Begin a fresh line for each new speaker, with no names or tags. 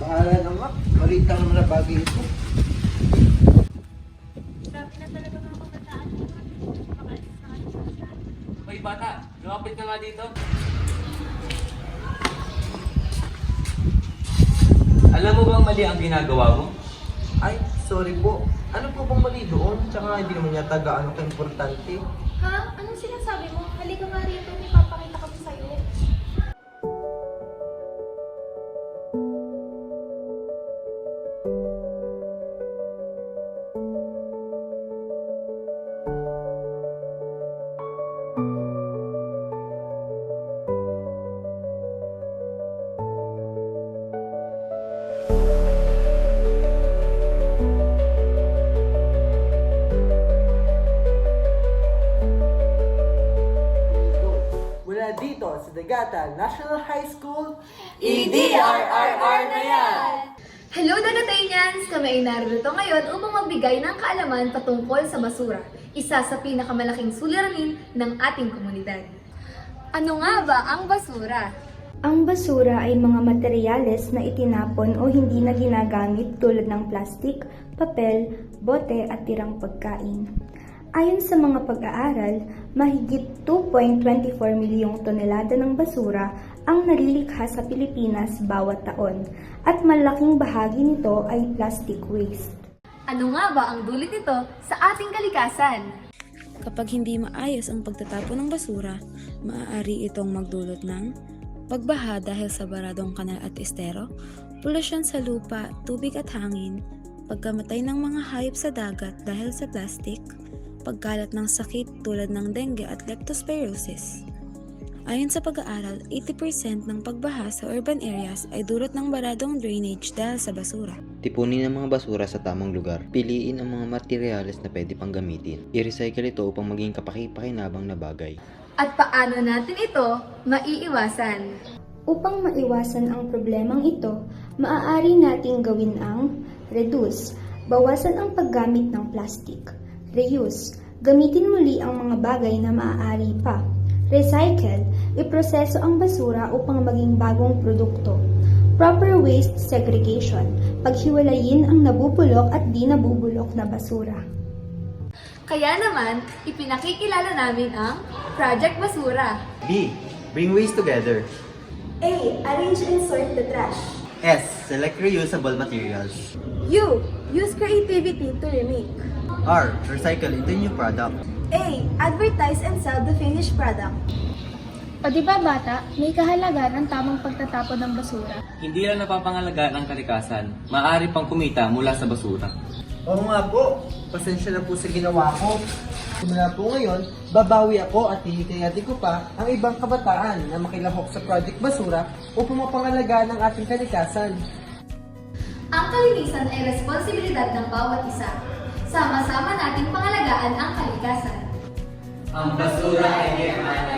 Bahala naman. Maliit lang naman na bagay ito.
Grabe na talaga mga kabataan mo. Makaalis na kayo sa bahay.
Hoy bata, lumapit ka nga dito. Alam mo bang mali ang ginagawa mo?
Ay, sorry po. Ano po bang mali doon? Tsaka hindi naman yata gaano ka-importante.
Ha? Anong sinasabi mo? Halika nga rito, may papakita kami sa'yo.
Mula dito sa Dagata National High School,
EDRRR na yan! Hello Dagatanians! Kami ay narito ngayon upang magbigay ng kaalaman patungkol sa basura, isa sa pinakamalaking suliranin ng ating komunidad. Ano nga ba ang basura?
Ang basura ay mga materyales na itinapon o hindi na ginagamit tulad ng plastik, papel, bote at tirang pagkain. Ayon sa mga pag-aaral, mahigit 2.24 milyong tonelada ng basura ang nalilikha sa Pilipinas bawat taon at malaking bahagi nito ay plastic waste.
Ano nga ba ang dulot nito sa ating kalikasan?
Kapag hindi maayos ang pagtatapon ng basura, maaari itong magdulot ng pagbaha dahil sa baradong kanal at estero, polusyon sa lupa, tubig at hangin, pagkamatay ng mga hayop sa dagat dahil sa plastic, pagkalat ng sakit tulad ng dengue at leptospirosis. Ayon sa pag-aaral, 80% ng pagbaha sa urban areas ay dulot ng baradong drainage dahil sa basura.
Tipunin ang mga basura sa tamang lugar. Piliin ang mga materyales na pwede pang gamitin. I-recycle ito upang maging kapaki-pakinabang na bagay.
At paano natin ito maiiwasan?
Upang maiwasan ang problemang ito, maaari nating gawin ang reduce, bawasan ang paggamit ng plastic. Reuse, gamitin muli ang mga bagay na maaari pa. Recycle, iproseso ang basura upang maging bagong produkto. Proper waste segregation, paghiwalayin ang nabubulok at di nabubulok na basura.
Kaya naman, ipinakikilala namin ang Project Basura.
B. Bring waste together.
A. Arrange and sort the trash.
S. Select reusable materials.
U. Use creativity to remake.
R. Recycle into new product.
A. Advertise and sell the finished product.
O di ba bata, may kahalagaan ang tamang pagtatapon ng basura.
Hindi lang napapangalagaan ang kalikasan, maaari pang kumita mula sa basura.
Oo nga po, pasensya na po sa ginawa ko. Simula po ngayon, babawi ako at hihikayatin ko pa ang ibang kabataan na makilahok sa Project Basura upang mapangalagaan ang ating kalikasan.
Ang kalinisan ay responsibilidad ng bawat isa. Sama-sama nating pangalagaan ang kalikasan.
Ang basura ay kayamanan